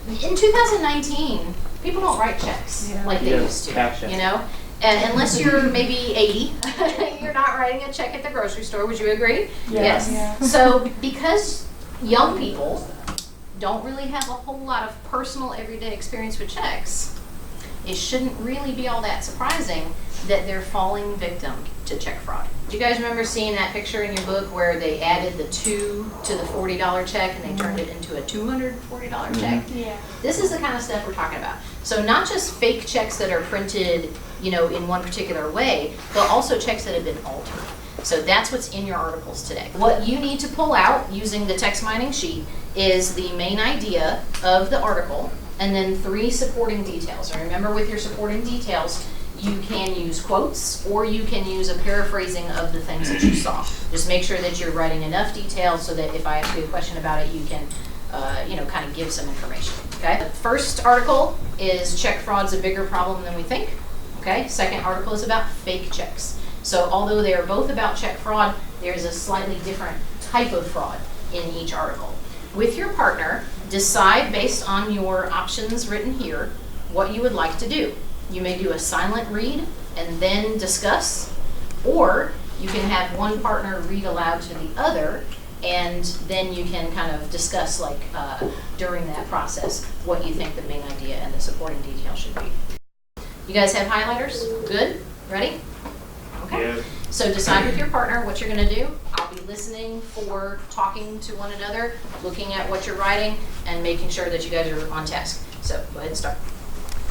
in 2019, people don't write checks like they used to, Gotcha. you know? And unless you're maybe 80, you're not writing a check at the grocery store. Would you agree? Yes. Yeah. So because young people don't really have a whole lot of personal everyday experience with checks, it shouldn't really be all that surprising that they're falling victim to check fraud. Do you guys remember seeing that picture in your book where they added the 2 to the $40 check and they turned it into a $240 check? Yeah. This is the kind of stuff we're talking about. So not just fake checks that are printed, you know, in one particular way, but also checks that have been altered. So that's what's in your articles today. What you need to pull out using the text mining sheet is the main idea of the article and then 3 supporting details. And remember, with your supporting details, you can use quotes or you can use a paraphrasing of the things that you saw. Just make sure that you're writing enough detail so that if I ask you a question about it, you can kind of give some information. Okay. The first article is check fraud's a bigger problem than we think. Okay. Second article is about fake checks. So although they are both about check fraud, there's a slightly different type of fraud in each article. With your partner, decide based on your options written here what you would like to do. You may do a silent read and then discuss, or you can have one partner read aloud to the other and then you can kind of discuss during that process what you think the main idea and the supporting detail should be. You guys have highlighters? Good? Ready? Okay. Yeah. So decide with your partner what you're going to do. I'll be listening for talking to one another, looking at what you're writing, and making sure that you guys are on task. So go ahead and start.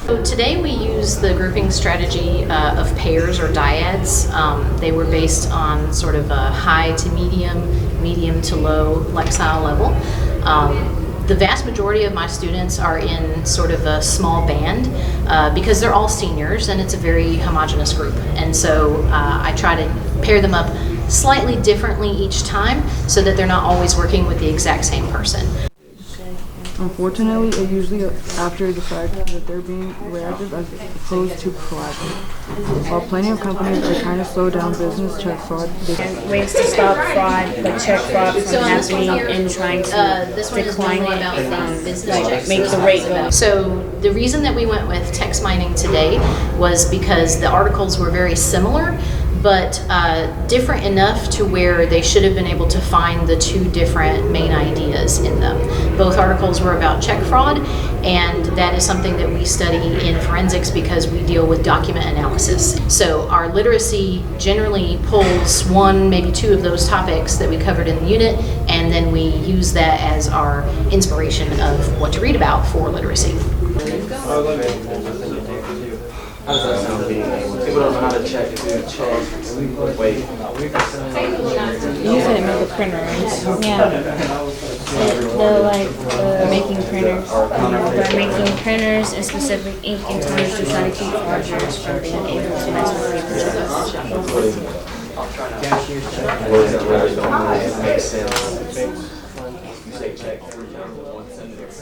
So today we use the grouping strategy of pairs or dyads. They were based on sort of a high to medium, medium to low lexile level. The vast majority of my students are in sort of a small band because they're all seniors and it's a very homogeneous group. And so I try to pair them up slightly differently each time so that they're not always working with the exact same person. Unfortunately, it usually after the fact that they're being reactive as opposed to proactive. While plenty of companies are trying to slow down business check fraud, And ways to stop fraud, like check fraud from happening and trying to This one is decline more it about the and business like checks. make the rate go. So the reason that we went with text mining today was because the articles were very similar, but different enough to where they should have been able to find the 2 different main ideas in them. Both articles were about check fraud, and that is something that we study in forensics because we deal with document analysis. So our literacy generally pulls 1, maybe 2 of those topics that we covered in the unit, and then we use that as our inspiration of what to read about for literacy. How does that sound? People don't know how to check. Wait. You said it make a printer, right? Yeah. They're making printers. They're making printers and specific ink and toners to try to keep forgers from being able to mess with paper checks. Words that really don't make sense. You say check every time with 1 sentence.